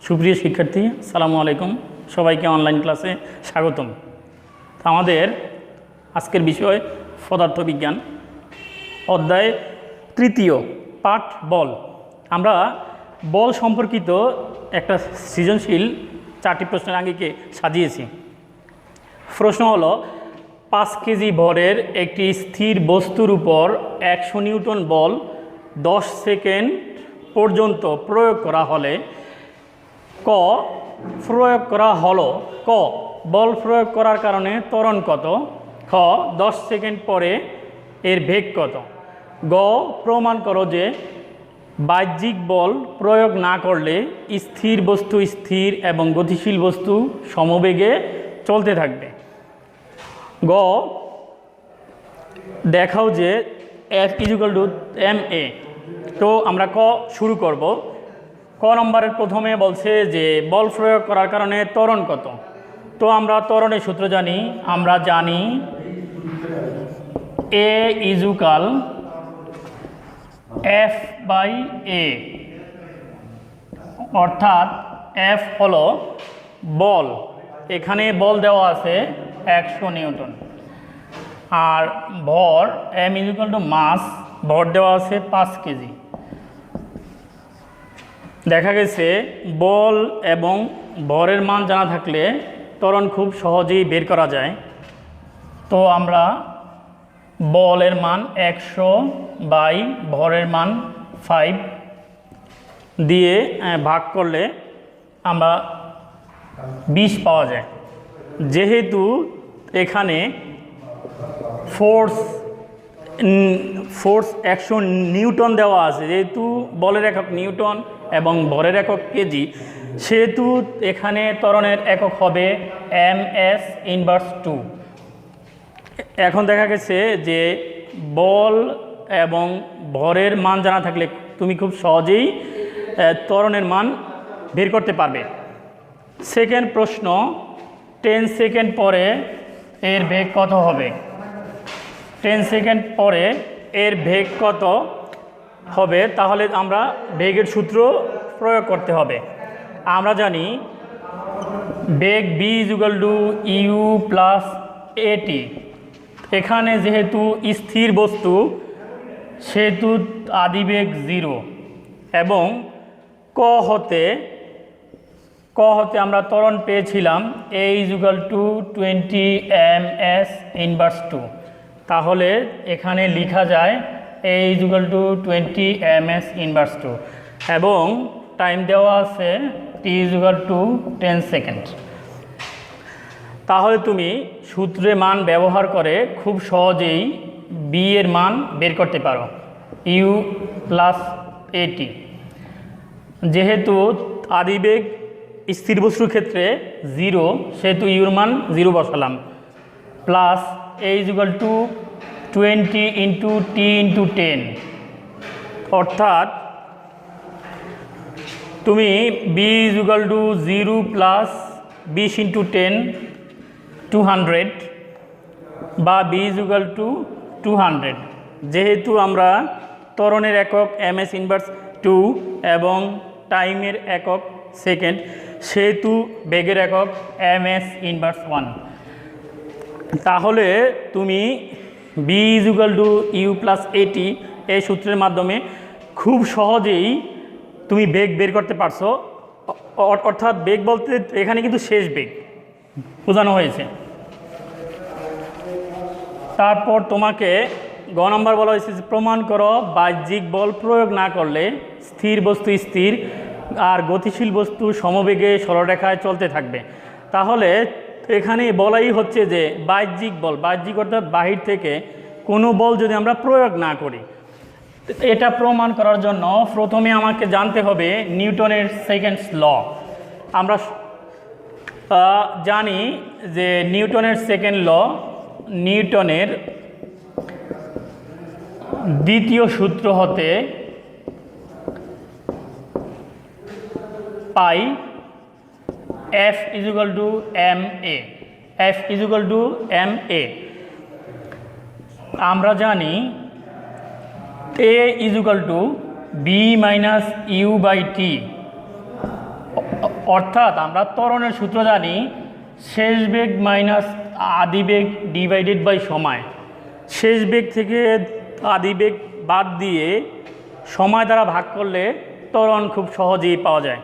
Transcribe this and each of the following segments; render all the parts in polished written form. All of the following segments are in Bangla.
সুপ্রিয় শিক্ষার্থী, আসসালামু আলাইকুম। সবাইকে অনলাইন ক্লাসে স্বাগতম। আমাদের আজকের বিষয় পদার্থবিজ্ঞান, অধ্যায় তৃতীয়, পাঠ বল। আমরা বল সম্পর্কিত একটা সৃজনশীল 4টি প্রশ্নের আঙ্গিকে সাজিয়েছি। প্রশ্ন হলো, 5 কেজি ভরের একটি স্থির বস্তুর উপর 100 নিউটন বল 10 সেকেন্ড পর্যন্ত প্রয়োগ করা হলে ক বল প্রয়োগ করার কারণে ত্বরণ কত, খ 10 সেকেন্ড পরে এর বেগ কত, গ প্রমাণ করো যে বাহ্যিক বল প্রয়োগ না করলে স্থির বস্তু স্থির এবং গতিশীল বস্তু সমবেগে চলতে থাকবে, গ দেখাও যে F = ma। তো আমরা ক শুরু করব। ক নম্বরের প্রথমে বলছে যে বল প্রয়োগ করার কারণে ত্বরণ কত। তো আমরা ত্বরণের সূত্র জানি, আমরা জানি A = F/a, অর্থাৎ F হলো বল, এখানে বল দেওয়া আছে 100 নিউটন, আর ভর m = মাস, ভর দেওয়া আছে 5 কেজি। দেখা গেছে বল এবং ভরের মান জানা থাকলে ত্বরণ খুব সহজেই বের করা যায়। তো আমরা বলের মান 100 বাই ভরের মান 5 দিয়ে ভাগ করলে আমরা 20 পাওয়া যায়। যেহেতু এখানে ফোর্স 100 নিউটন দেওয়া আছে, যেহেতু বলের একক নিউটন এবং ভরের একক কেজি, সেহেতু এখানে ত্বরণের একক হবে ms−2। এখন দেখা গেছে যে বল এবং ভরের মান জানা থাকলে তুমি খুব সহজেই ত্বরণের মান বের করতে পারবে। সেকেন্ড প্রশ্ন, 10 সেকেন্ড পরে এর বেগ কত হবে। 10 সেকেন্ড পরে এর বেগ কত হবে, তাহলে আমরা বেগের সূত্র প্রয়োগ করতে হবে। আমরা জানি বেগ b = u + at। এখানে যেহেতু স্থির বস্তু সেহেতু আদিবেগ 0, এবং ক হতে আমরা ত্বরণ পেয়েছিলাম a = 20 ms−2। তাহলে এখানে লেখা যায় a = 20 ms−2, এবং টাইম দেওয়া আছে t = 10 সেকেন্ড। তাহলে তুমি সূত্রে মান ব্যবহার করে খুব সহজেই b এর মান বের করতে পারো, u + at। যেহেতু আদিবেগ স্থির বস্তুর ক্ষেত্রে 0, সেহেতু ইউর মান 0 বসালাম, প্লাস a = 20 × t × 10, অর্থাৎ তুমি b = 0 + 20 × 10 200, বা b = 200। যেহেতু আমরা ত্বরণের একক ms−2 এবং টাইমের একক সেকেন্ড, সেহেতু বেগের একক ms−1। তাহলে তুমি b = u + at এই সূত্রের মাধ্যমে খুব সহজেই তুমি বেগ বের করতে পারছো। অর্থাৎ বেগ বলতে এখানে কিন্তু শেষ বেগ বোঝানো হয়েছে। তারপর তোমাকে গ নম্বর বলা হয়েছে যে প্রমাণ করো বাহ্যিক বল প্রয়োগ না করলে স্থির বস্তু স্থির আর গতিশীল বস্তু সমবেগে সরলরেখায় চলতে থাকবে। তাহলে এখানে বলাই হচ্ছে যে বাহ্যিক বল, বাহ্যিক অর্থাৎ বাহির থেকে কোনো বল যদি আমরা প্রয়োগ না করি, এটা প্রমাণ করার জন্য প্রথমে আমাকে জানতে হবে নিউটনের সেকেন্ড ল। আমরা জানি যে নিউটনের সেকেন্ড ল, নিউটনের দ্বিতীয় সূত্র হতে পাই F = ma। F = ma। আমরা জানি a = b - u/t, অর্থাৎ আমরা ত্বরণের সূত্র জানি শেষ বেগ মাইনাস আদি বেগ ডিভাইডেড বাই সময়। শেষ বেগ থেকে আদি বেগ বাদ দিয়ে সময় দ্বারা ভাগ করলে ত্বরণ খুব সহজেই পাওয়া যায়।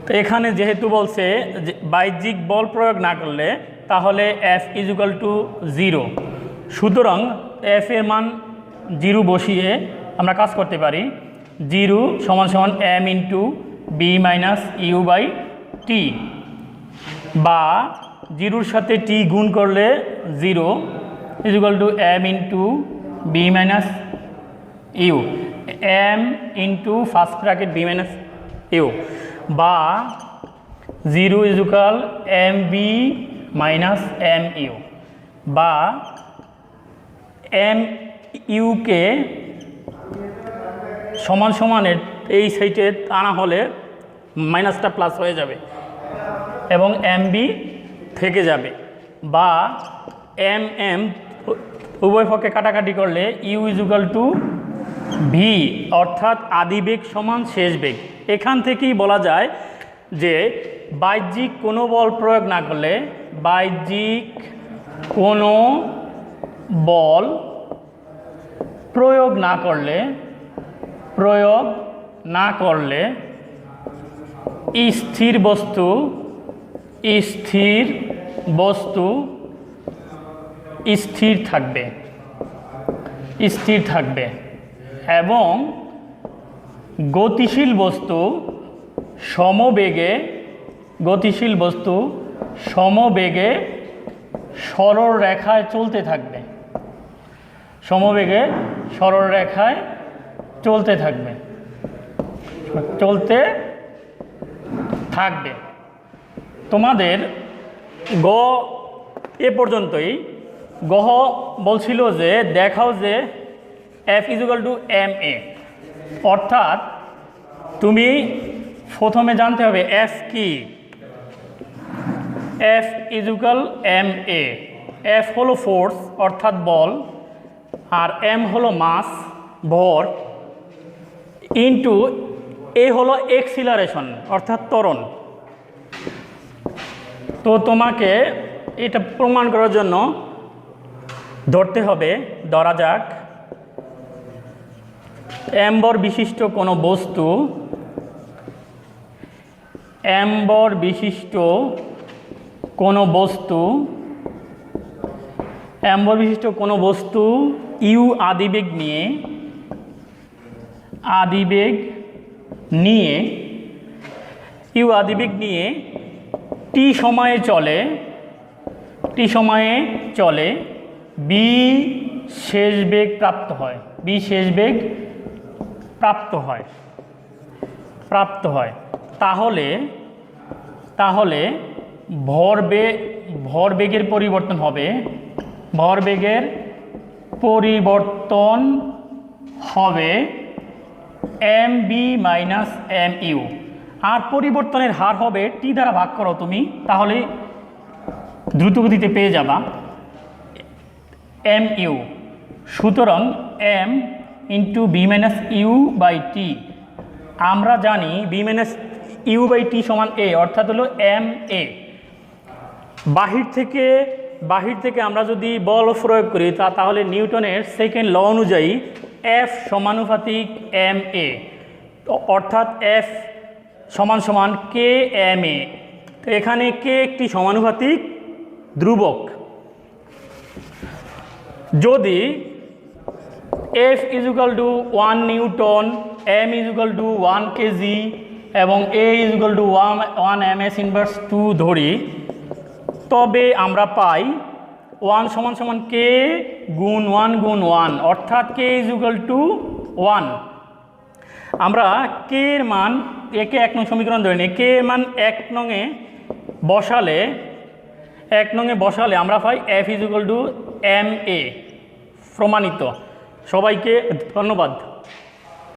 তো এখানে যেহেতু বলছে যে বাহ্যিক বল প্রয়োগ না করলে তাহলে F = 0, সুতরাং F এর মান 0 বসিয়ে আমরা কাজ করতে পারি। 0 = m × b - u/t, বা 0-র সাথে t গুণ করলে 0 = m × b - u, m × first bracket b - u, বা 0 = mb - mu, বা mu কে সমানের এই সাইডে আনা হলে মাইনাসটা প্লাস হয়ে যাবে এবং mb থেকে যাবে, বা mm উভয় পক্ষে কাটাকাটি করলে u = v, অর্থাৎ আদি বেগ সমান শেষ বেগ। এখান থেকেই বলা যায় যে বাহ্যিক কোনো বল প্রয়োগ না করলে, বাহ্যিক কোনো বল প্রয়োগ না করলে স্থির বস্তু স্থির থাকবে এবং গতিশীল বস্তু সমবেগে সরল রেখায় চলতে থাকবে। তোমাদের গ এ পর্যন্তই। গহ বলছিল যে দেখাও যে F = ma, অর্থাৎ তুমি প্রথমে জানতে হবে F কি। F = ma, F হলো ফোর্স অর্থাৎ বল, আর m হলো মাস ভর, ইন্টু এ হলো এক্সিলারেশন অর্থাৎ ত্বরণ। তো তোমাকে এটা প্রমাণ করার জন্য ধরা যাক m ভর বিশিষ্ট কোনো বস্তু u আদিবেগ নিয়ে t সময়ে চলে, b শেষ বেগ প্রাপ্ত হয়, তাহলে ভরবেগের পরিবর্তন হবে mb - mu, আর পরিবর্তনের হার হবে t দ্বারা ভাগ করো তুমি, তাহলে দ্রুতগতিতে পেয়ে যাবা mu। সুতরাং m × b - u/t, আমরা জানি b - u/t = a, অর্থাৎ হলো ma। বাহির থেকে আমরা যদি বল প্রয়োগ করি তাহলে নিউটনের সেকেন্ড ল অনুযায়ী F সমানুপাতিক ma, অর্থাৎ F = k ma। তো এখানে k একটি সমানুপাতিক ধ্রুবক। যদি F = 1 নিউটন, m = 1 কেজি এবং a = 1 ms ইনভার্স 2 ধরি, তবে আমরা পাই 1 = k গুণ 1 গুণ 1, অর্থাৎ k = 1। আমরা k এর মান একে 1 নং সমীকরণ ধরে নিই। k এর মান 1 নংয়ে বসালে আমরা পাই F = ma। প্রমাণিত। সবাইকে ধন্যবাদ।